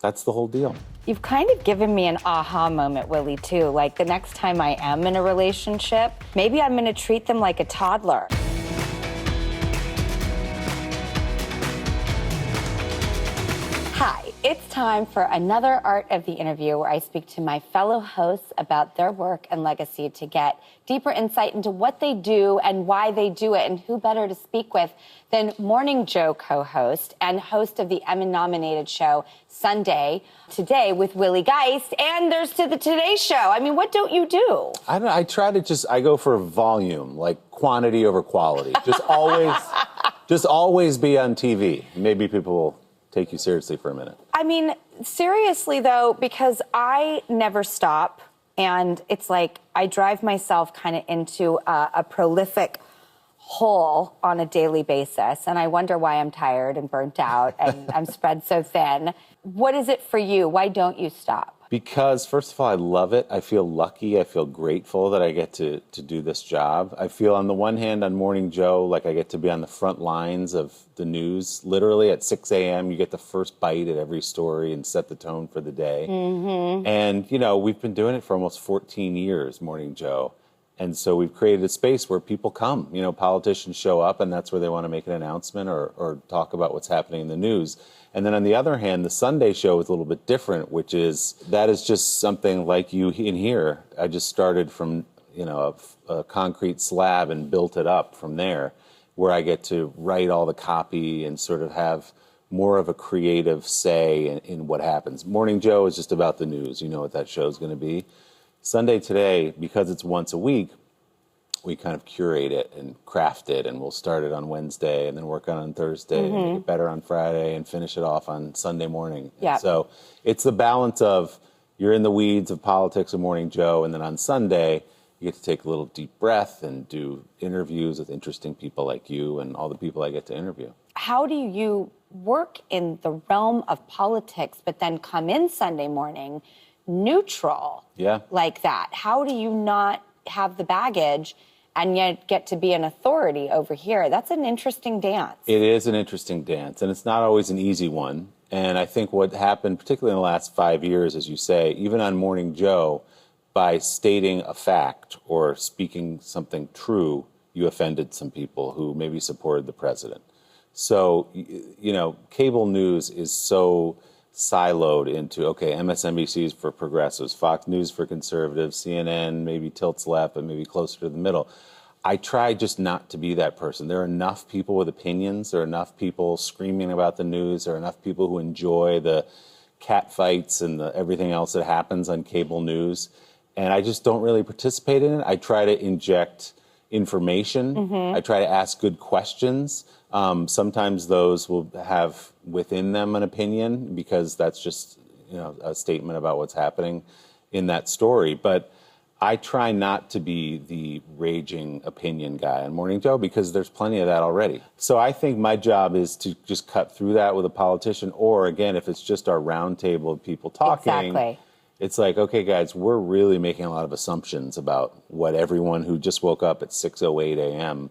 that's the whole deal. You've kind of given me an aha moment, Willie, too. Like the next time I am in a relationship, maybe I'm going to treat them like a toddler. Hi, it's time for another Art of the Interview where I speak to my fellow hosts about their work and legacy to get deeper insight into what they do and why they do it. And who better to speak with than Morning Joe co-host and host of the Emmy-nominated show Sunday Today with Willie Geist. And there's the Today Show. I mean, what don't you do? I don't know. I try to I go for volume, like quantity over quality. Just always be on TV. Maybe people will take you seriously for a minute. I mean, seriously, though, because I never stop. And it's like I drive myself kind of into a prolific hole on a daily basis. And I wonder why I'm tired and burnt out and I'm spread so thin. What is it for you? Why don't you stop? Because, first of all, I love it. I feel lucky. I feel grateful that I get to do this job. I feel, on the one hand, on Morning Joe, like I get to be on the front lines of the news. Literally at 6 a.m., you get the first bite at every story and set the tone for the day. Mm-hmm. And, you know, we've been doing it for almost 14 years, Morning Joe. And so we've created a space where people come. You know, politicians show up, and that's where they want to make an announcement or talk about what's happening in the news. And then on the other hand, the Sunday show is a little bit different, which is, that is just something like you in here. I just started from, you know, a concrete slab and built it up from there, where I get to write all the copy and sort of have more of a creative say in what happens. Morning Joe is just about the news. You know what that show is going to be. Sunday Today, because it's once a week, we kind of curate it and craft it, and we'll start it on Wednesday and then work on Thursday and make it better on Friday and finish it off on Sunday morning. Yeah. So it's the balance of, you're in the weeds of politics of Morning Joe, and then on Sunday you get to take a little deep breath and do interviews with interesting people like you and all the people I get to interview. How do you work in the realm of politics but then come in Sunday morning neutral like that? How do you not have the baggage and yet get to be an authority over here? That's an interesting dance. It is an interesting dance, and it's not always an easy one. And I think what happened, particularly in the last 5 years, as you say, even on Morning Joe, by stating a fact or speaking something true, you offended some people who maybe supported the president. So, you know, cable news is so siloed into, okay, MSNBC is for progressives, Fox News for conservatives, CNN maybe tilts left, but maybe closer to the middle. I try just not to be that person. There are enough people with opinions. There are enough people screaming about the news. There are enough people who enjoy the cat fights and everything else that happens on cable news. And I just don't really participate in it. I try to inject information. I try to ask good questions. Sometimes those will have within them an opinion, because that's just, you know, a statement about what's happening in that story. But I try not to be the raging opinion guy on Morning Joe, because there's plenty of that already. So I think my job is to just cut through that with a politician, or again, if it's just our round table of people talking. Exactly. It's like, okay, guys, we're really making a lot of assumptions about what everyone who just woke up at 6:08 a.m.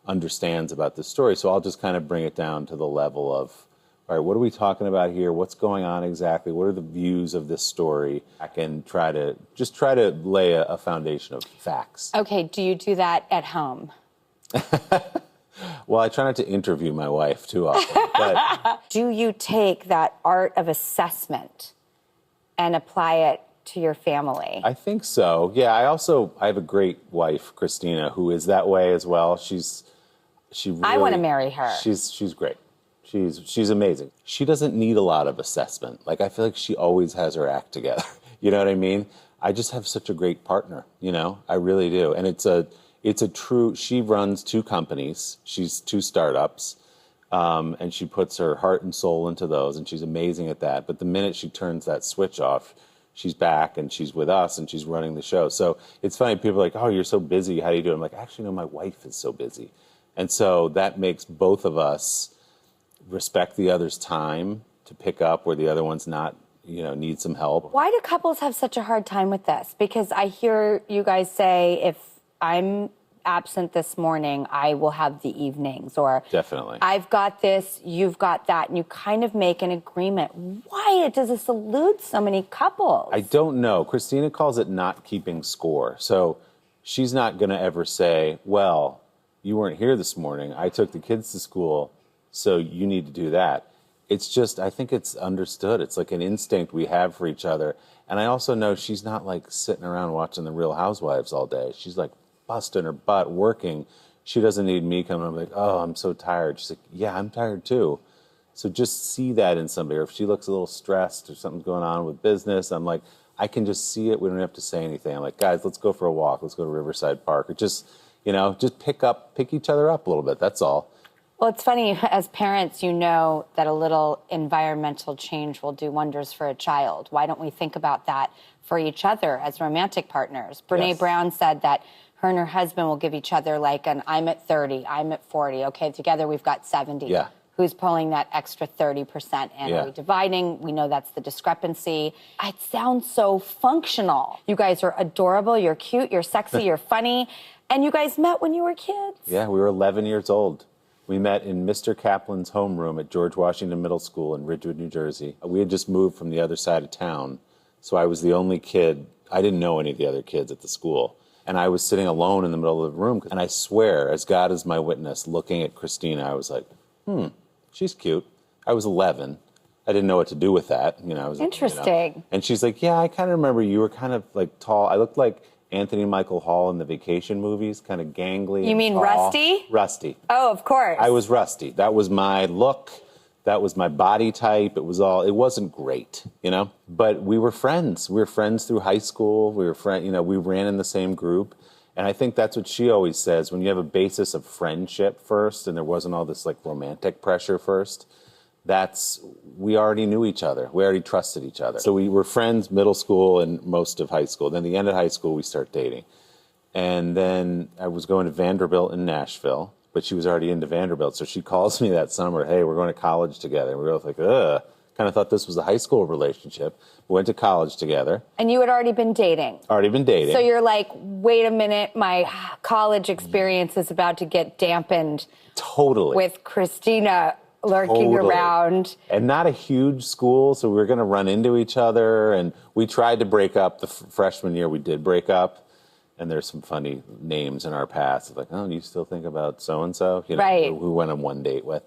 understands about this story. So I'll just kind of bring it down to the level of, all right, what are we talking about here? What's going on exactly? What are the views of this story? I can try to lay a foundation of facts. Okay, do you do that at home? Well, I try not to interview my wife too often. But do you take that art of assessment and apply it to your family? I think so. Yeah, I have a great wife, Christina, who is that way as well. I want to marry her. She's great. She's amazing. She doesn't need a lot of assessment. Like, I feel like she always has her act together. You know what I mean? I just have such a great partner, you know? I really do. And it's a true, she runs 2 companies. She's 2 startups. And she puts her heart and soul into those, and she's amazing at that. But the minute she turns that switch off, she's back and she's with us and she's running the show. So it's funny, people are like, oh, you're so busy, how do you do it? I'm like, actually, no, my wife is so busy. And so that makes both of us respect the other's time to pick up where the other one's not, you know, need some help. Why do couples have such a hard time with this? Because I hear you guys say, if I'm absent this morning, I will have the evenings, or Definitely. I've got this, you've got that, and you kind of make an agreement. Why does this elude so many couples? I don't know. Christina calls it not keeping score. So she's not going to ever say, well, you weren't here this morning. I took the kids to school, so you need to do that. It's just, I think it's understood. It's like an instinct we have for each other. And I also know she's not like sitting around watching The Real Housewives all day. She's like busting her butt, working. She doesn't need me coming up like, oh, I'm so tired. She's like, yeah, I'm tired too. So just see that in somebody. Or if she looks a little stressed or something's going on with business, I'm like, I can just see it. We don't have to say anything. I'm like, guys, let's go for a walk. Let's go to Riverside Park. Or just, just pick each other up a little bit. That's all. Well, it's funny, as parents, you know that a little environmental change will do wonders for a child. Why don't we think about that for each other as romantic partners? Brene Yes. Brown said that her and her husband will give each other like an I'm at 30, I'm at 40. Okay, together we've got 70. Yeah. Who's pulling that extra 30%? And Yeah. are we dividing? We know that's the discrepancy. It sounds so functional. You guys are adorable, you're cute, you're sexy, you're funny. And you guys met when you were kids. Yeah, we were 11 years old. We met in Mr. Kaplan's homeroom at George Washington Middle School in Ridgewood, New Jersey. We had just moved from the other side of town, so I was the only kid. I didn't know any of the other kids at the school. And I was sitting alone in the middle of the room. And I swear, as God is my witness, looking at Christina, I was like, she's cute. I was 11. I didn't know what to do with that. I was Interesting. And she's like, yeah, I kind of remember you were kind of like tall. I looked like Anthony Michael Hall in the Vacation movies, kind of gangly. You mean tall. Rusty? Rusty. Oh, of course. I was Rusty. That was my look. That was my body type. It wasn't great, But we were friends. We were friends through high school. We were we ran in the same group. And I think that's what she always says. When you have a basis of friendship first, and there wasn't all this like romantic pressure first, we already knew each other. We already trusted each other. So we were friends middle school and most of high school. Then the end of high school, we start dating. And then I was going to Vanderbilt in Nashville, but she was already into Vanderbilt. So she calls me that summer, hey, we're going to college together. And we were both like, ugh. Kind of thought this was a high school relationship. We went to college together. And you had already been dating. Already been dating. So you're like, wait a minute, my college experience is about to get dampened. Totally. With Christina lurking around. And not a huge school, so we were going to run into each other. And we tried to break up the freshman year. We did break up. And there's some funny names in our past. Like, oh, do you still think about so-and-so? Right. Who we went on one date with.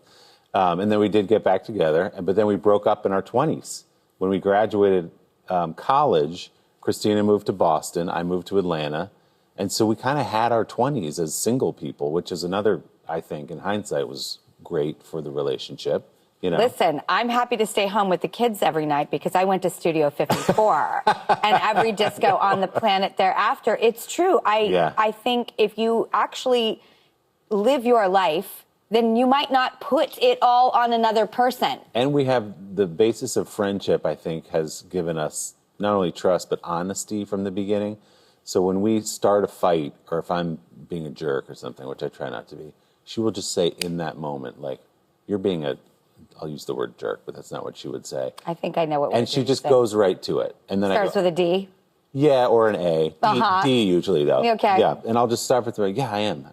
And then we did get back together. But then we broke up in our 20s. When we graduated college, Christina moved to Boston. I moved to Atlanta. And so we kind of had our 20s as single people, which is another, I think, in hindsight, was great for the relationship. Listen, I'm happy to stay home with the kids every night because I went to Studio 54 and every disco on the planet thereafter. It's true. I think if you actually live your life, then you might not put it all on another person. And we have the basis of friendship, I think, has given us not only trust, but honesty from the beginning. So when we start a fight, or if I'm being a jerk or something, which I try not to be, she will just say in that moment, like, you're being I'll use the word jerk, but that's not what she would say. I think I know what. And she just goes right to it. And then starts with a D. Yeah, or an A. D usually, though. Okay. Yeah, and I'll just start with yeah, I am.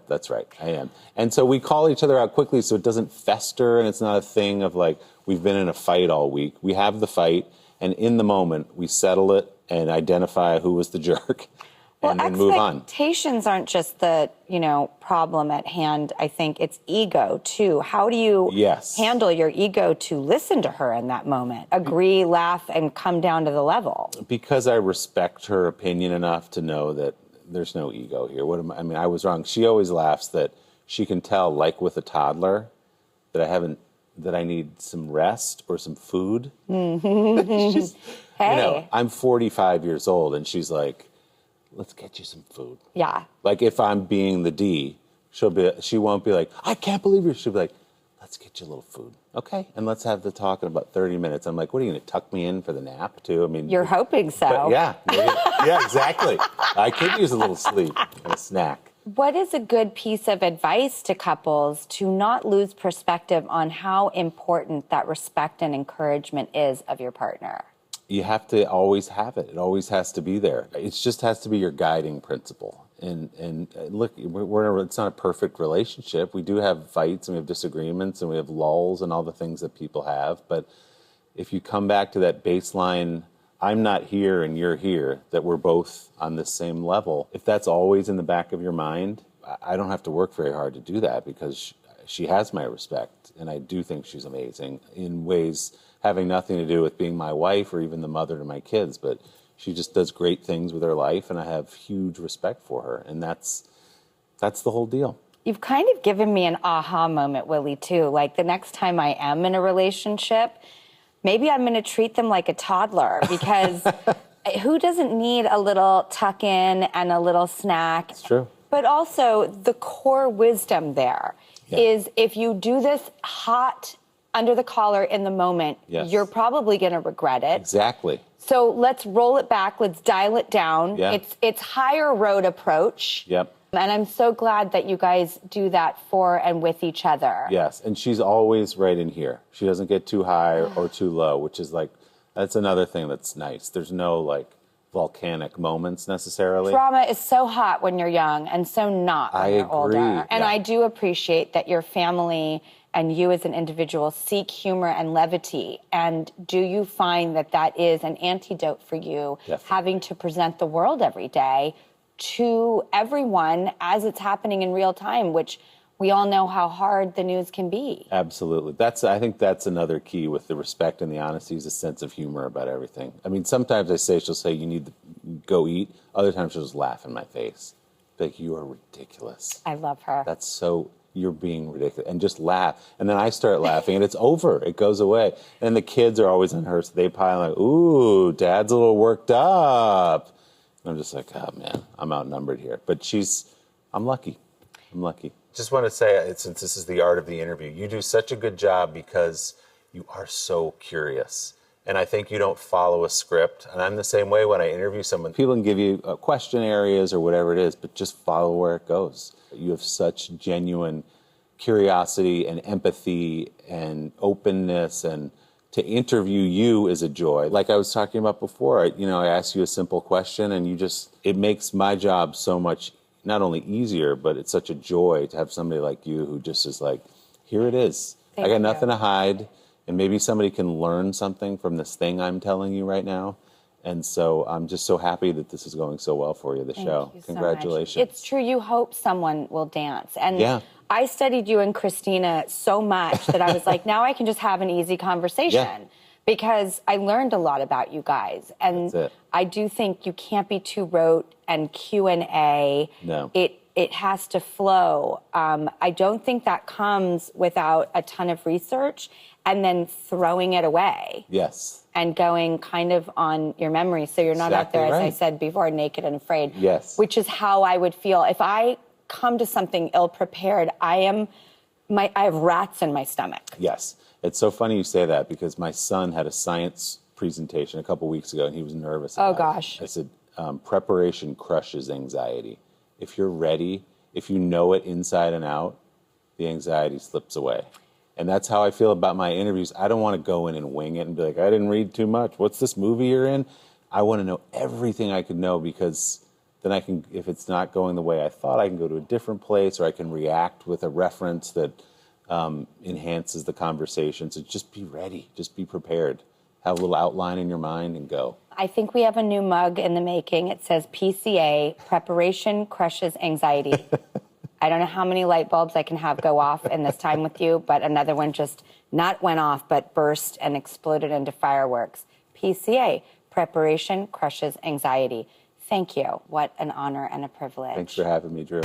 That's right, I am. And so we call each other out quickly so it doesn't fester, and it's not a thing of like, we've been in a fight all week. We have the fight, and in the moment, we settle it and identify who was the jerk. And then move on. Expectations aren't just the, problem at hand. I think it's ego, too. How do you handle your ego to listen to her in that moment? Agree, laugh, and come down to the level? Because I respect her opinion enough to know that there's no ego here. I was wrong. She always laughs that she can tell, like with a toddler, that I need some rest or some food. Mm-hmm. Hey. I'm 45 years old, and she's like, let's get you some food. Yeah. Like if I'm being the D, she won't be like, I can't believe you. She'll be like, let's get you a little food. Okay. And let's have the talk in about 30 minutes. I'm like, what are you going to tuck me in for the nap too? You're hoping so. But yeah. Yeah, exactly. I could use a little sleep and a snack. What is a good piece of advice to couples to not lose perspective on how important that respect and encouragement is of your partner? You have to always have it. It always has to be there. It just has to be your guiding principle. And look, it's not a perfect relationship. We do have fights and we have disagreements and we have lulls and all the things that people have. But if you come back to that baseline, I'm not here and you're here, that we're both on the same level, if that's always in the back of your mind, I don't have to work very hard to do that because she has my respect. And I do think she's amazing in ways having nothing to do with being my wife or even the mother to my kids. But she just does great things with her life, and I have huge respect for her. And that's the whole deal. You've kind of given me an aha moment, Willie, too. Like the next time I am in a relationship, maybe I'm going to treat them like a toddler because who doesn't need a little tuck in and a little snack? It's true. But also the core wisdom there is if you do this hot under the collar in the moment, you're probably going to regret it. Exactly. So let's roll it back. Let's dial it down. Yeah. It's higher road approach. Yep. And I'm so glad that you guys do that for and with each other. Yes, and she's always right in here. She doesn't get too high or too low, which is like, that's another thing that's nice. There's no like volcanic moments necessarily. Drama is so hot when you're young and so not when you're older. And I do appreciate that your family and you as an individual seek humor and levity. And do you find that that is an antidote for you, having to present the world every day to everyone as it's happening in real time, which we all know how hard the news can be? Absolutely. I think that's another key with the respect and the honesty is a sense of humor about everything. I mean, sometimes she'll say, you need to go eat. Other times she'll just laugh in my face. Like, you are ridiculous. I love her. That's so... You're being ridiculous, and just laugh. And then I start laughing, and it's over. It goes away. And the kids are always on her, so they pile like, ooh, Dad's a little worked up. And I'm just like, oh, man, I'm outnumbered here. But I'm lucky. I'm lucky. Just want to say, since this is the art of the interview, you do such a good job because you are so curious. And I think you don't follow a script. And I'm the same way when I interview someone. People can give you question areas or whatever it is, but just follow where it goes. You have such genuine curiosity and empathy and openness, and to interview you is a joy. Like I was talking about before, I ask you a simple question and it makes my job so much, not only easier, but it's such a joy to have somebody like you who just is like, here it is. I got nothing to hide. And maybe somebody can learn something from this thing I'm telling you right now. And so I'm just so happy that this is going so well for you, the show. Congratulations. So much. It's true. You hope someone will dance. And I studied you and Christina so much that I was like, now I can just have an easy conversation because I learned a lot about you guys. And I do think you can't be too rote and Q&A. No. It has to flow. I don't think that comes without a ton of research and then throwing it away. Yes. And going kind of on your memory. So you're not out there, as I said before, naked and afraid. Yes. Which is how I would feel. If I come to something ill-prepared, I have rats in my stomach. Yes. It's so funny you say that because my son had a science presentation a couple weeks ago and he was nervous about Oh, gosh. it. I said, preparation crushes anxiety. If you're ready, if you know it inside and out, the anxiety slips away. And that's how I feel about my interviews. I don't want to go in and wing it and be like, I didn't read too much. What's this movie you're in? I want to know everything I could know because then I can, if it's not going the way I thought, I can go to a different place or I can react with a reference that enhances the conversation. So just be ready. Just be prepared. Have a little outline in your mind and go. I think we have a new mug in the making. It says PCA, Preparation Crushes Anxiety. I don't know how many light bulbs I can have go off in this time with you, but another one just not went off, but burst and exploded into fireworks. PCA, Preparation Crushes Anxiety. Thank you. What an honor and a privilege. Thanks for having me, Drew.